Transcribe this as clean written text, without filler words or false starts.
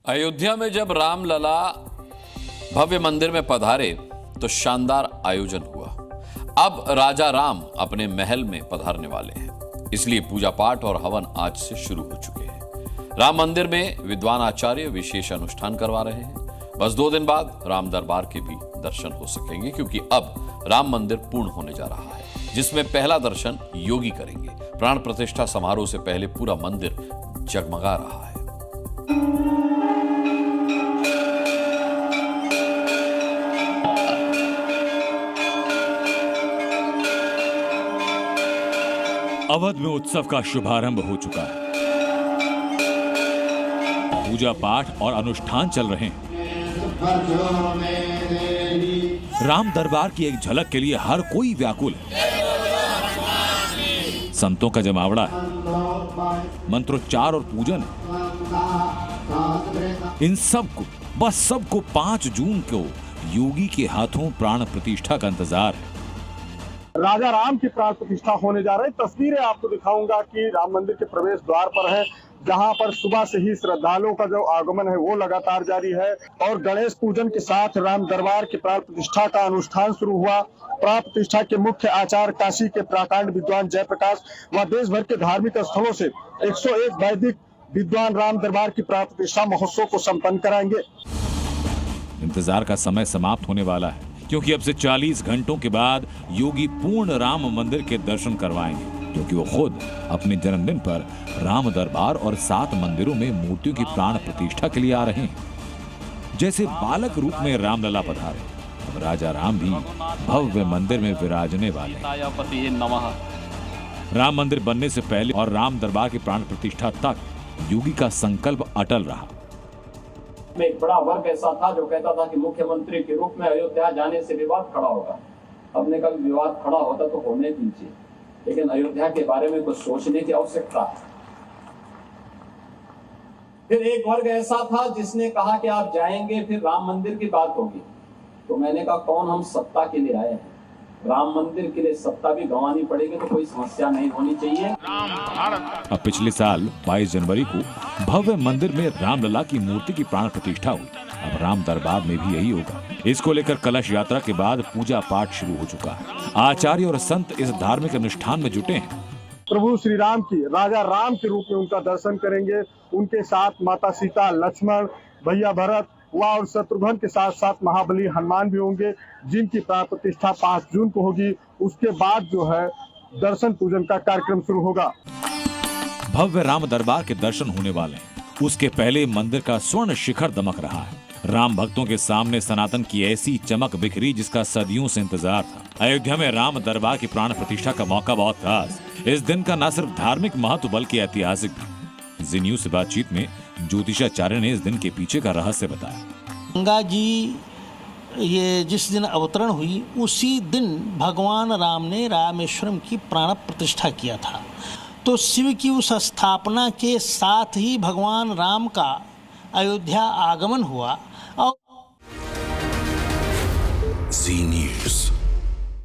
अयोध्या में जब रामलला भव्य मंदिर में पधारे तो शानदार आयोजन हुआ। अब राजा राम अपने महल में पधारने वाले हैं, इसलिए पूजा पाठ और हवन आज से शुरू हो चुके हैं। राम मंदिर में विद्वान आचार्य विशेष अनुष्ठान करवा रहे हैं। बस 2 दिन बाद राम दरबार के भी दर्शन हो सकेंगे, क्योंकि अब राम मंदिर पूर्ण होने जा रहा है, जिसमें पहला दर्शन योगी करेंगे। प्राण प्रतिष्ठा समारोह से पहले पूरा मंदिर जगमगा रहा है। अवध में उत्सव का शुभारंभ हो चुका है। पूजा पाठ और अनुष्ठान चल रहे हैं। राम दरबार की एक झलक के लिए हर कोई व्याकुल है। संतों का जमावड़ा है, मंत्रोच्चार और पूजन है। इन सबको 5 जून को योगी के हाथों प्राण प्रतिष्ठा का इंतजार है। राजा राम की प्राण प्रतिष्ठा होने जा रही तस्वीरें आपको दिखाऊंगा कि राम मंदिर के प्रवेश द्वार पर है, जहां पर सुबह से ही श्रद्धालुओं का जो आगमन है वो लगातार जारी है और गणेश पूजन के साथ राम दरबार की प्राण प्रतिष्ठा का अनुष्ठान शुरू हुआ। प्राण प्रतिष्ठा के मुख्य आचार्य काशी के प्राकांड विद्वान जयप्रकाश व देश भर के धार्मिक स्थलों से 101 वैदिक विद्वान राम दरबार की प्राण प्रतिष्ठा महोत्सव को संपन्न कराएंगे। इंतजार का समय समाप्त होने वाला है, क्योंकि अब से 40 घंटों के बाद योगी पूर्ण राम मंदिर के दर्शन करवाएंगे, क्योंकि वो खुद अपने जन्मदिन पर राम दरबार और 7 मंदिरों में मूर्तियों की प्राण प्रतिष्ठा के लिए आ रहे हैं। जैसे बालक रूप में रामलला पधारे, अब राजा राम भी भव्य मंदिर में विराजने वाले हैं। राम मंदिर बनने से पहले और राम दरबार की प्राण प्रतिष्ठा तक योगी का संकल्प अटल रहा। में एक बड़ा वर्ग ऐसा था जो कहता था कि मुख्यमंत्री के रूप में अयोध्या जाने से विवाद खड़ा होगा। अपने का विवाद खड़ा होता तो होने दीजिए, लेकिन अयोध्या के बारे में कुछ सोचने की आवश्यकता है। फिर एक वर्ग ऐसा था जिसने कहा कि आप जाएंगे फिर राम मंदिर की बात होगी। तो मैंने कहा कौन हम सत्ता के लिए आए हैं, राम मंदिर के लिए सत्ता भी गंवानी पड़ेगी तो कोई समस्या नहीं होनी चाहिए। अब पिछले साल 22 जनवरी को भव्य मंदिर में रामलला की मूर्ति की प्राण प्रतिष्ठा हुई। अब राम दरबार में भी यही होगा। इसको लेकर कलश यात्रा के बाद पूजा पाठ शुरू हो चुका है। आचार्य और संत इस धार्मिक अनुष्ठान में जुटे हैं। प्रभु श्री राम की राजा राम के रूप में उनका दर्शन करेंगे। उनके साथ माता सीता, लक्ष्मण, भैया भरत और शत्रुघ्न के साथ साथ महाबली हनुमान भी होंगे, जिनकी प्राण प्रतिष्ठा 5 जून को होगी। उसके बाद जो है दर्शन पूजन का कार्यक्रम शुरू होगा। भव्य राम दरबार के दर्शन होने वाले हैं। उसके पहले मंदिर का स्वर्ण शिखर दमक रहा है। राम भक्तों के सामने सनातन की ऐसी चमक बिखरी जिसका सदियों से इंतजार था। अयोध्या में राम दरबार की प्राण प्रतिष्ठा का मौका बहुत खास। इस दिन का न सिर्फ धार्मिक महत्व बल्कि ऐतिहासिक भी। जी न्यूज से बातचीत में ज्योतिषाचार्य ने इस दिन के पीछे का रहस्य बताया। गंगा जी ये जिस दिन अवतरण हुई उसी दिन भगवान राम ने रामेश्वरम की प्राण प्रतिष्ठा किया था। तो शिव की उस स्थापना के साथ ही भगवान राम का अयोध्या आगमन हुआ। और जी